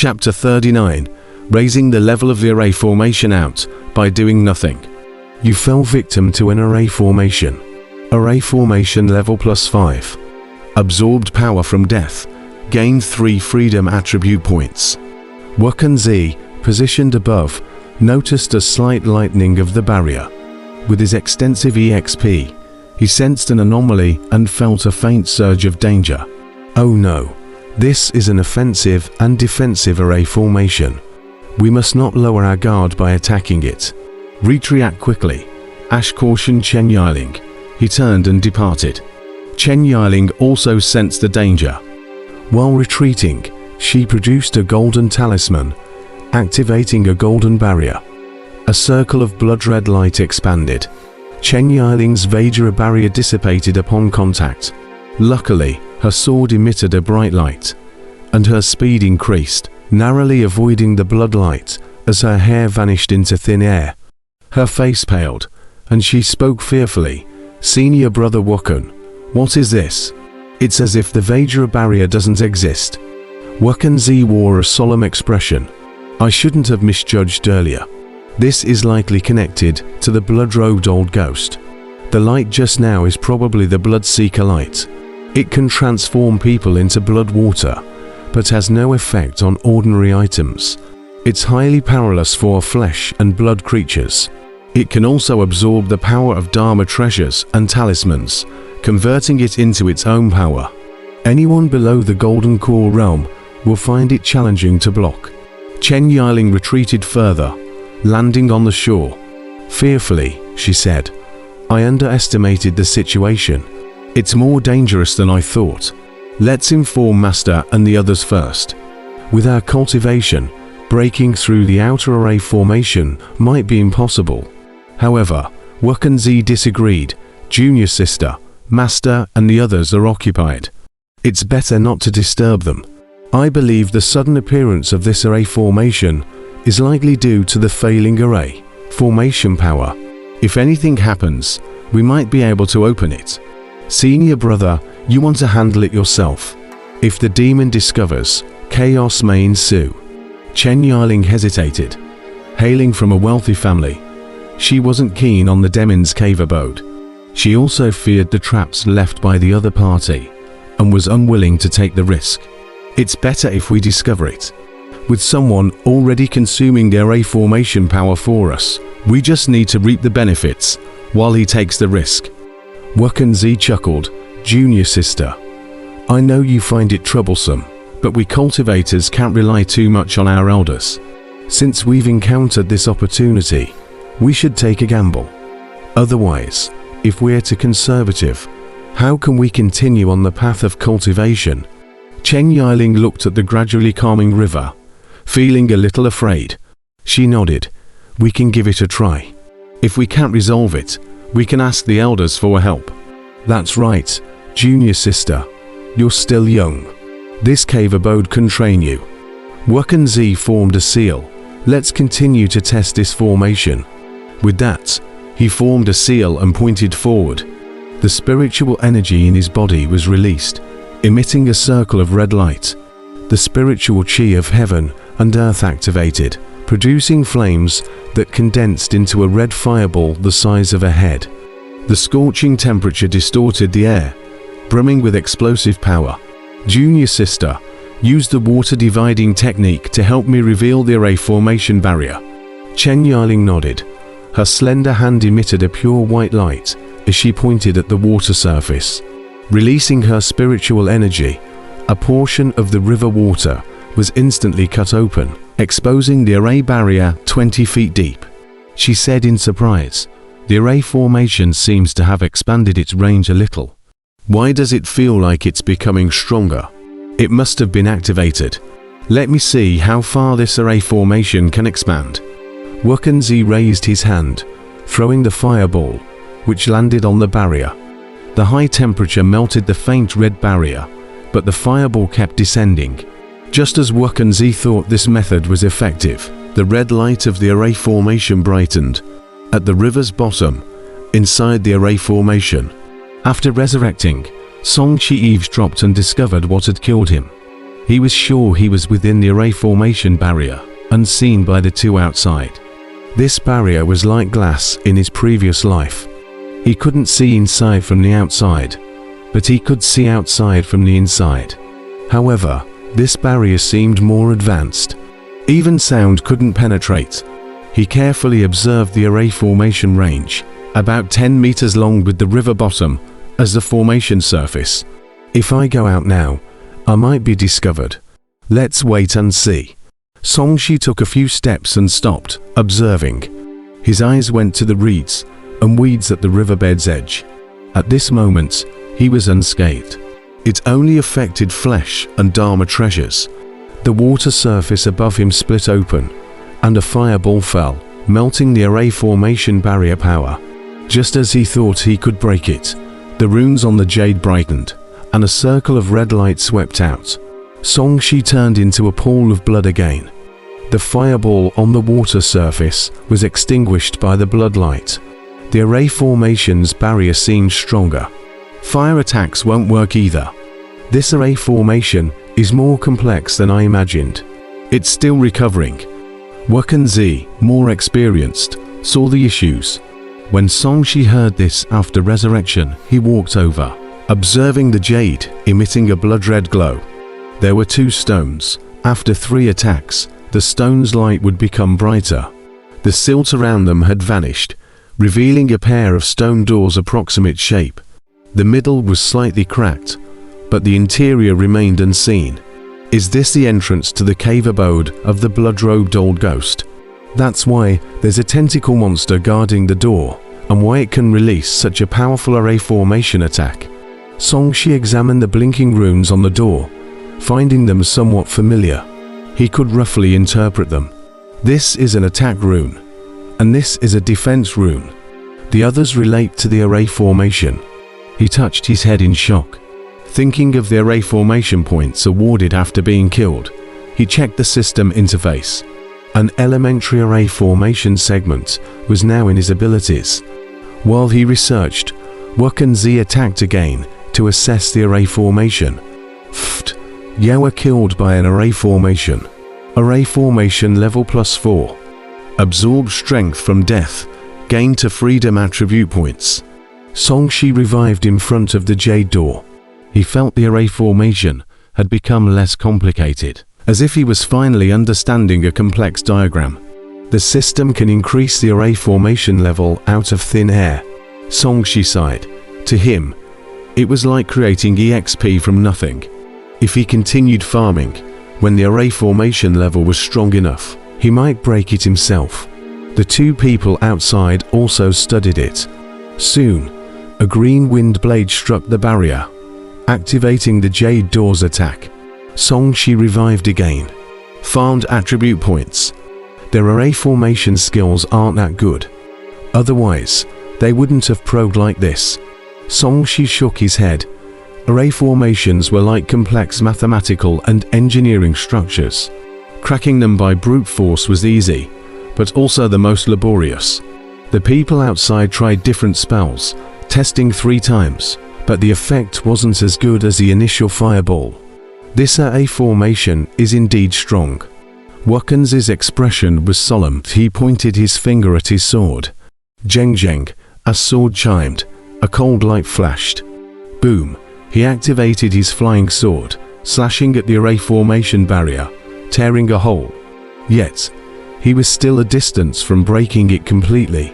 Chapter 39. Raising the level of the array formation out by doing nothing. You fell victim to an array formation. Array formation level +5. Absorbed power from death. Gained 3 freedom attribute points. Wuxia, positioned above, noticed a slight lightening of the barrier. With his extensive EXP, he sensed an anomaly and felt a faint surge of danger. Oh no, this is an offensive and defensive array formation. We must not lower our guard by attacking it. React quickly. Ash cautioned Chen Yiling. He turned and departed. Chen Yiling also sensed the danger. While retreating, she produced a golden talisman, activating a golden barrier. A circle of blood-red light expanded. Chen Yiling's Vajra barrier dissipated upon contact. Luckily, her sword emitted a bright light, and her speed increased, narrowly avoiding the blood light as her hair vanished into thin air. Her face paled, and she spoke fearfully. "Senior brother Wuxia, what is this?" It's as if the Vajra barrier doesn't exist. Wuxia wore a solemn expression. "I shouldn't have misjudged earlier. This is likely connected to the blood-robed old ghost. The light just now is probably the Bloodseeker light. It can transform people into blood water, but has no effect on ordinary items. It's highly powerless for flesh and blood creatures. It can also absorb the power of Dharma treasures and talismans, converting it into its own power. Anyone below the Golden Core realm will find it challenging to block." Chen Yiling retreated further, landing on the shore. Fearfully, she said, "I underestimated the situation. It's more dangerous than I thought. Let's inform Master and the others first. With our cultivation, breaking through the outer array formation might be impossible." However, Wuxia disagreed. "Junior sister, Master and the others are occupied. It's better not to disturb them. I believe the sudden appearance of this array formation is likely due to the failing array formation power. If anything happens, we might be able to open it. Senior brother, you want to handle it yourself. If the demon discovers, chaos may ensue." Chen Yiling hesitated. Hailing from a wealthy family, she wasn't keen on the demon's cave abode. She also feared the traps left by the other party, and was unwilling to take the risk. It's better if we discover it. With someone already consuming the array formation power for us, we just need to reap the benefits, while he takes the risk. Wuxia chuckled. "Junior sister, I know you find it troublesome, but we cultivators can't rely too much on our elders. Since we've encountered this opportunity, we should take a gamble. Otherwise, if we're too conservative, how can we continue on the path of cultivation?" Chen Yiling looked at the gradually calming river, feeling a little afraid. She nodded. "We can give it a try. If we can't resolve it, we can ask the elders for help." "That's right, junior sister. You're still young. This cave abode can train you." Wuxia formed a seal. "Let's continue to test this formation." With that, he formed a seal and pointed forward. The spiritual energy in his body was released, emitting a circle of red light. The spiritual chi of heaven and earth activated, producing flames that condensed into a red fireball the size of a head. The scorching temperature distorted the air, brimming with explosive power. "Junior sister, use the water dividing technique to help me reveal the array formation barrier." Chen Yiling nodded. Her slender hand emitted a pure white light as she pointed at the water surface. Releasing her spiritual energy, a portion of the river water was instantly cut open, exposing the array barrier 20 feet deep. She said in surprise, "The array formation seems to have expanded its range a little. Why does it feel like it's becoming stronger? It must have been activated. Let me see how far this array formation can expand." Wuxia raised his hand, throwing the fireball, which landed on the barrier. The high temperature melted the faint red barrier, but the fireball kept descending. Just as Wuxia thought this method was effective, the red light of the array formation brightened. At the river's bottom, inside the array formation. After resurrecting, Song Chi eavesdropped and discovered what had killed him. He was sure he was within the array formation barrier, unseen by the two outside. This barrier was like glass in his previous life. He couldn't see inside from the outside, but he could see outside from the inside. However, this barrier seemed more advanced. Even sound couldn't penetrate. He carefully observed the array formation range, about 10 meters long with the river bottom as the formation surface. If I go out now, I might be discovered. Let's wait and see. Songshi took a few steps and stopped, observing. His eyes went to the reeds and weeds at the riverbed's edge. At this moment, he was unscathed. It only affected flesh and Dharma treasures. The water surface above him split open, and a fireball fell, melting the array formation barrier power. Just as he thought he could break it, the runes on the jade brightened, and a circle of red light swept out. Songshi turned into a pool of blood again. The fireball on the water surface was extinguished by the blood light. The array formation's barrier seemed stronger. Fire attacks won't work either. This array formation is more complex than I imagined. It's still recovering. Wuxia, more experienced, saw the issues. When Songshi heard this after resurrection, he walked over, observing the jade emitting a blood-red glow. There were 2 stones. After 3 attacks, the stone's light would become brighter. The silt around them had vanished, revealing a pair of stone doors approximate shape. The middle was slightly cracked, but the interior remained unseen. Is this the entrance to the cave abode of the blood-robed old ghost? That's why there's a tentacle monster guarding the door, and why it can release such a powerful array formation attack. Songshi examined the blinking runes on the door, finding them somewhat familiar. He could roughly interpret them. This is an attack rune, and this is a defense rune. The others relate to the array formation. He touched his head in shock. Thinking of the array formation points awarded after being killed, he checked the system interface. An elementary array formation segment was now in his abilities. While he researched, Wuxia attacked again to assess the array formation. You were killed by an array formation. Array formation level +4. Absorb strength from death. Gain to freedom attribute points. Songshi revived in front of the jade door. He felt the array formation had become less complicated, as if he was finally understanding a complex diagram. The system can increase the array formation level out of thin air. Songshi sighed. To him, it was like creating EXP from nothing. If he continued farming, when the array formation level was strong enough, he might break it himself. The 2 people outside also studied it. Soon, a green wind blade struck the barrier, activating the jade door's attack. Songshi revived again. Farmed attribute points. Their array formation skills aren't that good. Otherwise, they wouldn't have probed like this. Songshi shook his head. Array formations were like complex mathematical and engineering structures. Cracking them by brute force was easy, but also the most laborious. The people outside tried different spells, testing 3 times, but the effect wasn't as good as the initial fireball. This array formation is indeed strong. Wuxia's expression was solemn. He pointed his finger at his sword. Jeng jeng, a sword chimed. A cold light flashed. Boom. He activated his flying sword, slashing at the array formation barrier, tearing a hole. Yet, he was still a distance from breaking it completely.